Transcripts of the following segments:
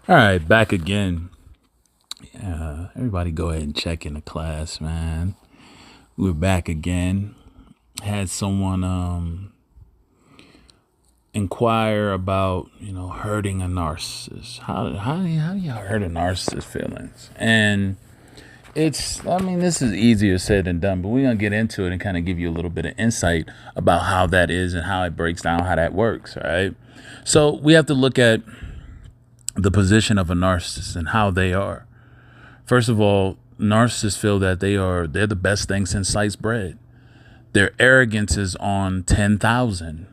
All right, back again. Everybody go ahead and check in the class, man. We're back again. Had someone inquire about, hurting a narcissist. How do you hurt a narcissist feelings? And this is easier said than done, but we're going to get into it and kind of give you a little bit of insight about how that is and how it breaks down, how that works, all right? So we have to look at the position of a narcissist and how they are. First of all, narcissists feel that they're the best thing since sliced bread. Their arrogance is on 10,000,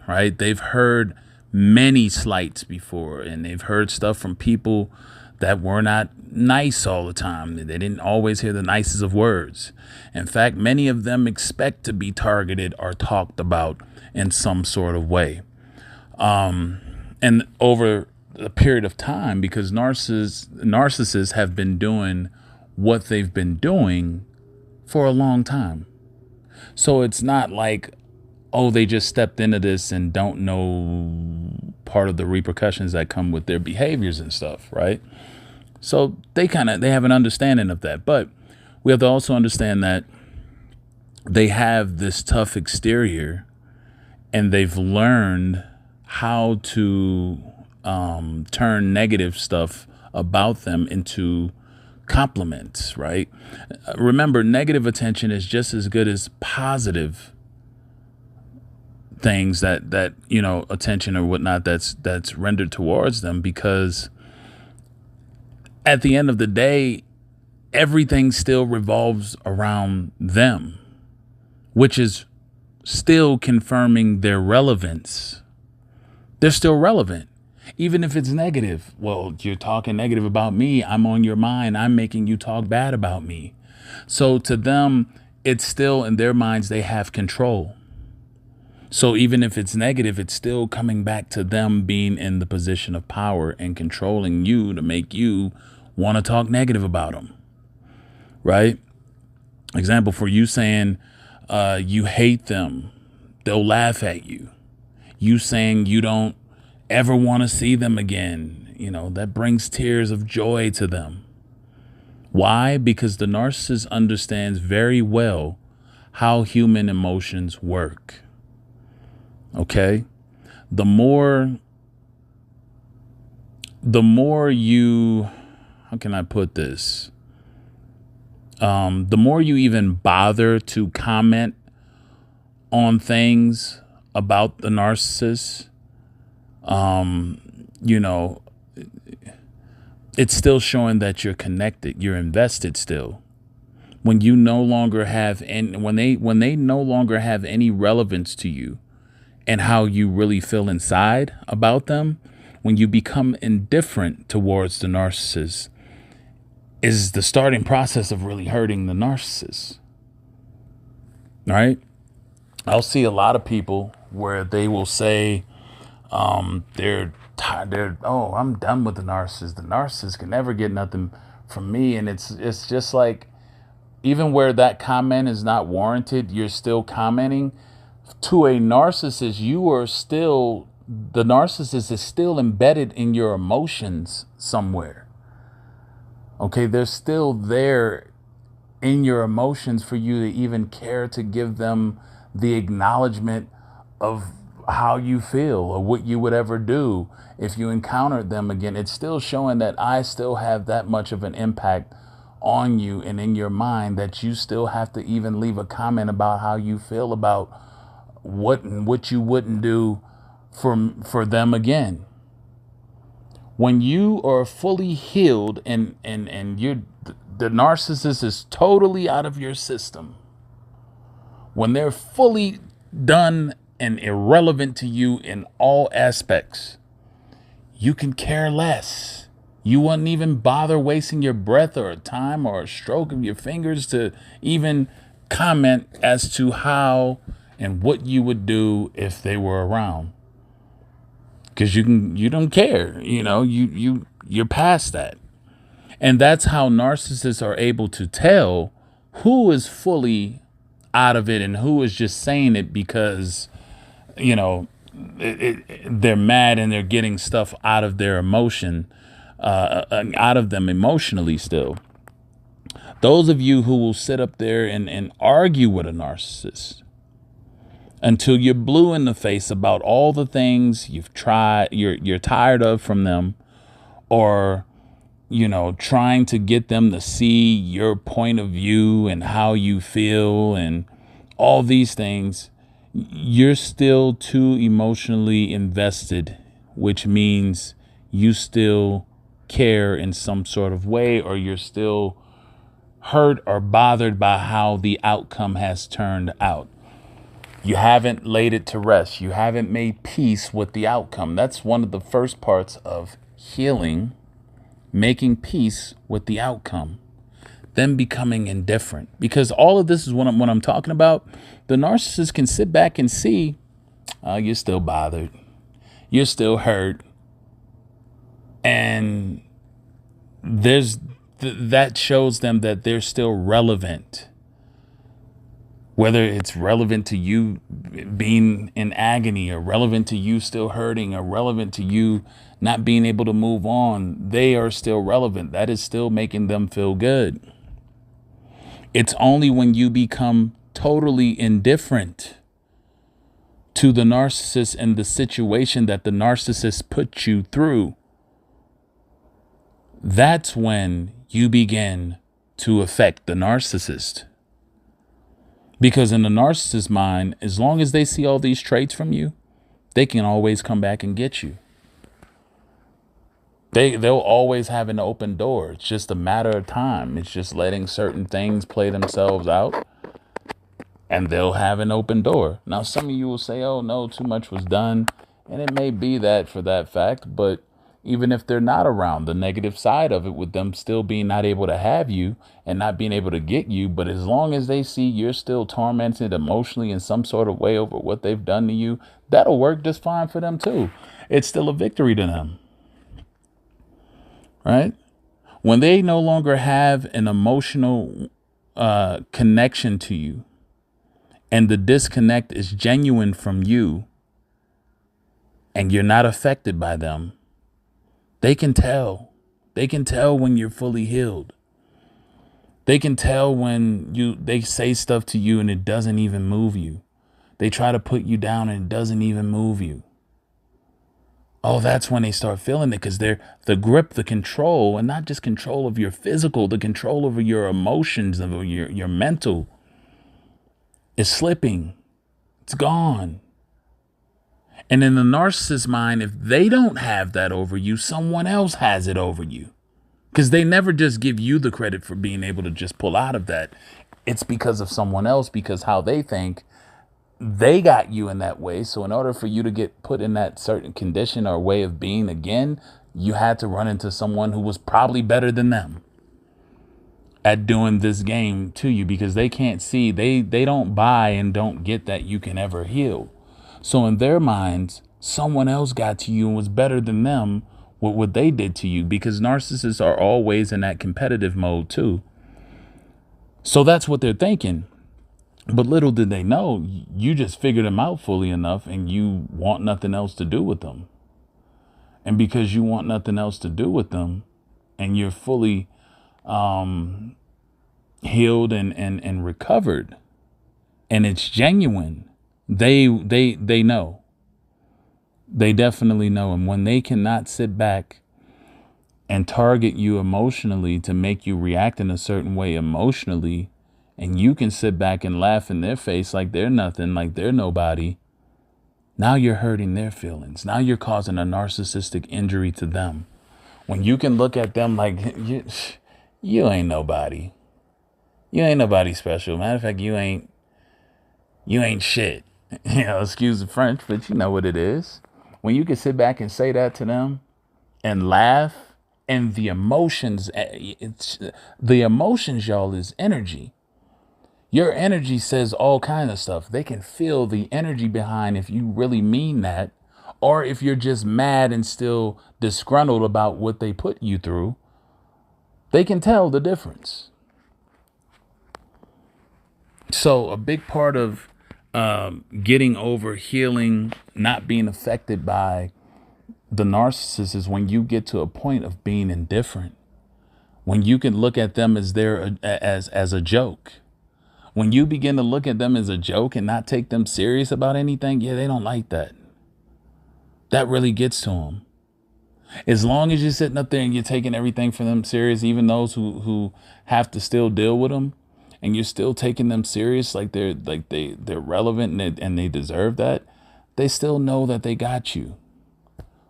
right? They've heard many slights before, and they've heard stuff from people that were not nice all the time. They didn't always hear the nicest of words. In fact, many of them expect to be targeted or talked about in some sort of way. And over a period of time, because narcissists have been doing what they've been doing for a long time. So it's not like, oh, they just stepped into this and don't know part of the repercussions that come with their behaviors and stuff, right? So they have an understanding of that. But we have to also understand that they have this tough exterior and they've learned how to turn negative stuff about them into compliments, right? Remember, negative attention is just as good as positive things that attention or whatnot that's rendered towards them, because at the end of the day, everything still revolves around them, which is still confirming their relevance. They're still relevant. Even if it's negative, well, you're talking negative about me. I'm on your mind. I'm making you talk bad about me. So to them, it's still in their minds, they have control. So even if it's negative, it's still coming back to them being in the position of power and controlling you to make you want to talk negative about them. Right? Example, for you saying you hate them, they'll laugh at you. You saying you don't ever want to see them again, that brings tears of joy to them. Why? Because the narcissist understands very well how human emotions work. Okay? The more you, how can I put this? The more you even bother to comment on things about the narcissist, it's still showing that you're connected, you're invested still. When you no longer have, and when they no longer have any relevance to you and how you really feel inside about them, when you become indifferent towards the narcissist, is the starting process of really hurting the narcissist. All right. I'll see a lot of people where they will say, they're tired. Oh, I'm done with the narcissist. The narcissist can never get nothing from me. And it's just like, even where that comment is not warranted, you're still commenting. To a narcissist, the narcissist is still embedded in your emotions somewhere. Okay, they're still there in your emotions for you to even care to give them the acknowledgement of how you feel or what you would ever do if you encountered them again. It's still showing that I still have that much of an impact on you and in your mind that you still have to even leave a comment about how you feel about what you wouldn't do for them again. When you are fully healed and you're the narcissist is totally out of your system, when they're fully done and irrelevant to you in all aspects, you can care less. You wouldn't even bother wasting your breath or time or a stroke of your fingers to even comment as to how and what you would do if they were around. Because you don't care. You're past that. And that's how narcissists are able to tell who is fully out of it and who is just saying it because, they're mad and they're getting stuff out of their emotion out of them emotionally still. Those of you who will sit up there and argue with a narcissist until you're blue in the face about all the things you're tired of from them, or, trying to get them to see your point of view and how you feel and all these things, you're still too emotionally invested, which means you still care in some sort of way, or you're still hurt or bothered by how the outcome has turned out. You haven't laid it to rest. You haven't made peace with the outcome. That's one of the first parts of healing, making peace with the outcome, then becoming indifferent. Because all of this is what I'm talking about. The narcissist can sit back and see, you're still bothered. You're still hurt. And that shows them that they're still relevant. Whether it's relevant to you being in agony, or relevant to you still hurting, or relevant to you not being able to move on, they are still relevant. That is still making them feel good. It's only when you become totally indifferent to the narcissist and the situation that the narcissist put you through, that's when you begin to affect the narcissist. Because in the narcissist's mind, as long as they see all these traits from you, they can always come back and get you. They'll always have an open door. It's just a matter of time. It's just letting certain things play themselves out, and they'll have an open door. Now, some of you will say, oh, no, too much was done. And it may be that for that fact. But even if they're not around, the negative side of it with them still being not able to have you and not being able to get you. But as long as they see you're still tormented emotionally in some sort of way over what they've done to you, that'll work just fine for them, too. It's still a victory to them. Right? When they no longer have an emotional connection to you, and the disconnect is genuine from you, and you're not affected by them, they can tell. They can tell when you're fully healed. They can tell when they say stuff to you and it doesn't even move you. They try to put you down and it doesn't even move you. Oh, that's when they start feeling it, because they're the grip, the control, and not just control of your physical, the control over your emotions, of your mental, is slipping. It's gone. And in the narcissist's mind, if they don't have that over you, someone else has it over you. Because they never just give you the credit for being able to just pull out of that. It's because of someone else, because how they think they got you in that way. So in order for you to get put in that certain condition or way of being again, you had to run into someone who was probably better than them at doing this game to you, because they can't see, they don't buy and don't get that you can ever heal. So in their minds, someone else got to you and was better than them with what they did to you, because narcissists are always in that competitive mode too. So that's what they're thinking. But little did they know, you just figured them out fully enough and you want nothing else to do with them. And because you want nothing else to do with them, and you're fully healed and recovered, and it's genuine, they know. They definitely know. And when they cannot sit back and target you emotionally to make you react in a certain way emotionally, and you can sit back and laugh in their face like they're nothing, like they're nobody, now you're hurting their feelings. Now you're causing a narcissistic injury to them. When you can look at them like, you ain't nobody. You ain't nobody special. Matter of fact, you ain't shit. Excuse the French, but you know what it is. When you can sit back and say that to them and laugh, and the emotions, y'all, is energy. Your energy says all kinds of stuff. They can feel the energy behind if you really mean that, or if you're just mad and still disgruntled about what they put you through. They can tell the difference. So a big part of getting over, healing, not being affected by the narcissist is when you get to a point of being indifferent, when you can look at them as as a joke. When you begin to look at them as a joke and not take them serious about anything, yeah, they don't like that. That really gets to them. As long as you're sitting up there and you're taking everything for them serious, even those who have to still deal with them, and you're still taking them serious, like they're relevant and they deserve that, they still know that they got you.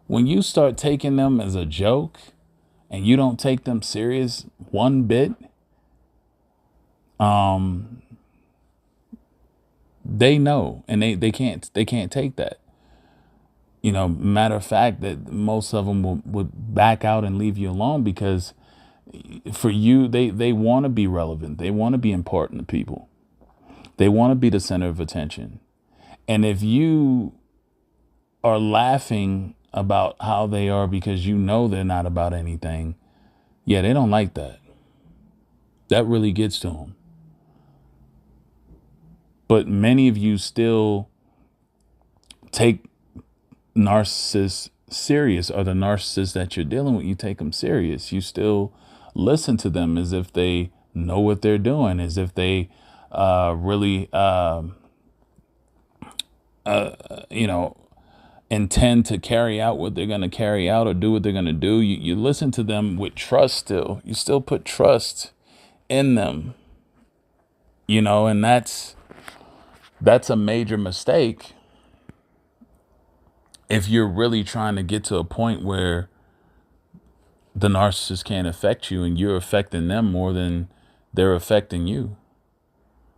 When you start taking them as a joke and you don't take them serious one bit, they know, and they can't take that. You know, matter of fact, that most of them would back out and leave you alone, because for you, they want to be relevant. They want to be important to people. They want to be the center of attention. And if you are laughing about how they are because you know they're not about anything, yeah, they don't like that. That really gets to them. But many of you still take narcissists serious, or the narcissists that you're dealing with, you take them serious. You still listen to them as if they know what they're doing, as if they really, intend to carry out what they're going to carry out or do what they're going to do. You listen to them with trust still. You still put trust in them, and that's a major mistake if you're really trying to get to a point where the narcissist can't affect you and you're affecting them more than they're affecting you.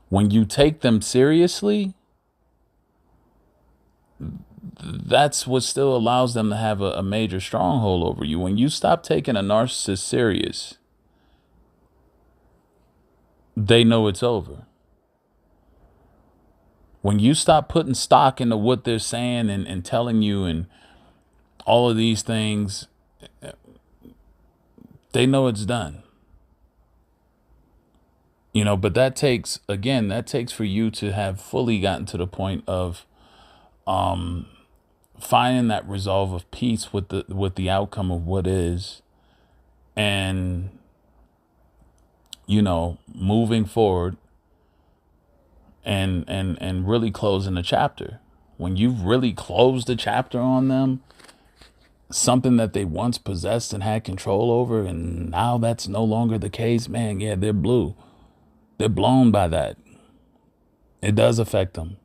When you take them seriously, that's what still allows them to have a major stronghold over you. When you stop taking a narcissist serious, they know it's over. When you stop putting stock into what they're saying and telling you and all of these things, they know it's done. But that takes for you to have fully gotten to the point of finding that resolve of peace with the outcome of what is, and moving forward and really closing the chapter. When you've really closed the chapter on them, something that they once possessed and had control over, and now that's no longer the case, man, yeah, they're blue. They're blown by that. It does affect them.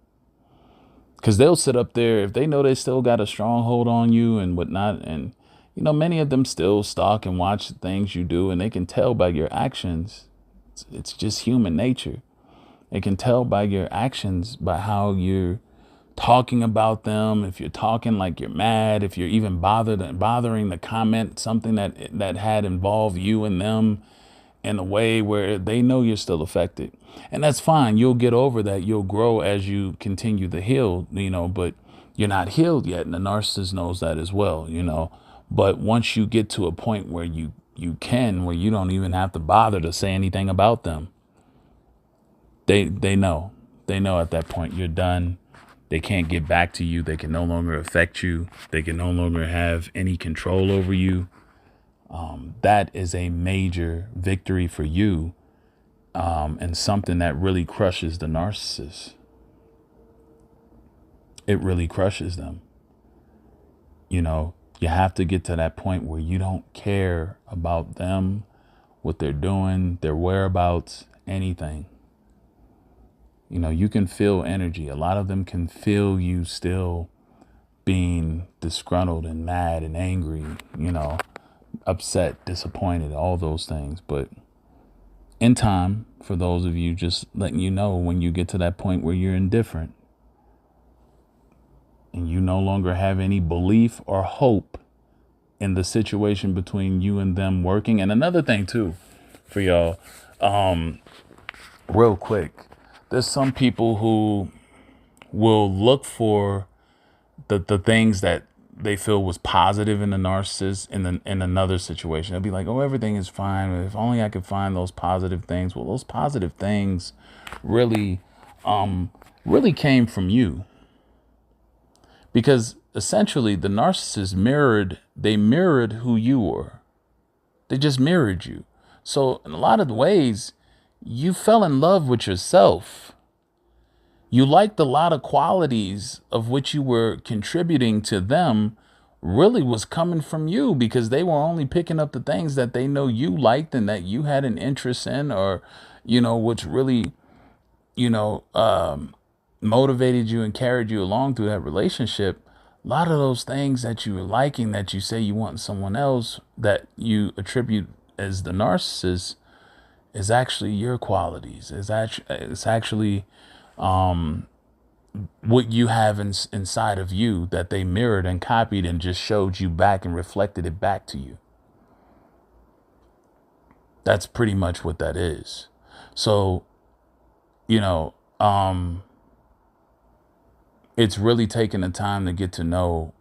Because they'll sit up there, if they know they still got a stronghold on you and whatnot, and, many of them still stalk and watch the things you do, and they can tell by your actions. It's just human nature. They can tell by your actions, by how you're talking about them. If you're talking like you're mad, if you're even bothering to comment something that had involved you and them in a way where they know you're still affected. And that's fine. You'll get over that. You'll grow as you continue to heal, but you're not healed yet. And the narcissist knows that as well, But once you get to a point where you where you don't even have to bother to say anything about them, they know. They know at that point you're done. They can't get back to you. They can no longer affect you. They can no longer have any control over you. That is a major victory for you, and something that really crushes the narcissist. It really crushes them. You have to get to that point where you don't care about them, what they're doing, their whereabouts, anything. You can feel energy. A lot of them can feel you still being disgruntled and mad and angry, upset, disappointed, all those things. But in time, for those of you, just letting you know, when you get to that point where you're indifferent and you no longer have any belief or hope in the situation between you and them working. And another thing too, for y'all, real quick, there's some people who will look for the things that they feel was positive in the narcissist in another situation. They'll be like, oh, everything is fine. If only I could find those positive things. Well, those positive things really came from you. Because essentially the narcissist mirrored who you were. They just mirrored you. So in a lot of ways, you fell in love with yourself. You liked a lot of qualities of which you were contributing to them really was coming from you, because they were only picking up the things that they know you liked and that you had an interest in, or, which really, motivated you and carried you along through that relationship. A lot of those things that you were liking, that you say you want in someone else, that you attribute as the narcissist, is actually your qualities. It's actually what you have inside of you that they mirrored and copied and just showed you back and reflected it back to you. That's pretty much what that is. So, it's really taking the time to get to know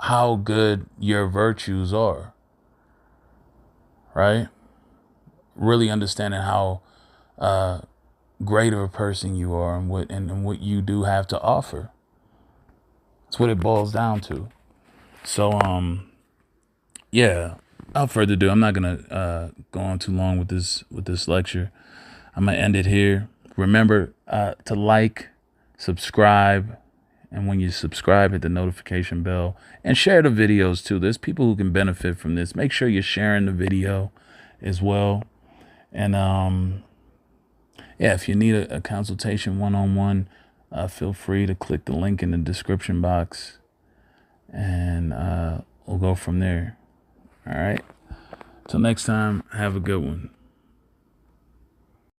how good your virtues are, right? Really understanding how great of a person you are, and what you do have to offer. That's what it boils down to. So, yeah, without further ado, I'm not gonna go on too long with this lecture. I'm gonna end it here. Remember to like, subscribe, and when you subscribe, hit the notification bell and share the videos too. There's people who can benefit from this. Make sure you're sharing the video as well. And if you need a consultation one-on-one, feel free to click the link in the description box, and we'll go from there. All right. Till next time, have a good one.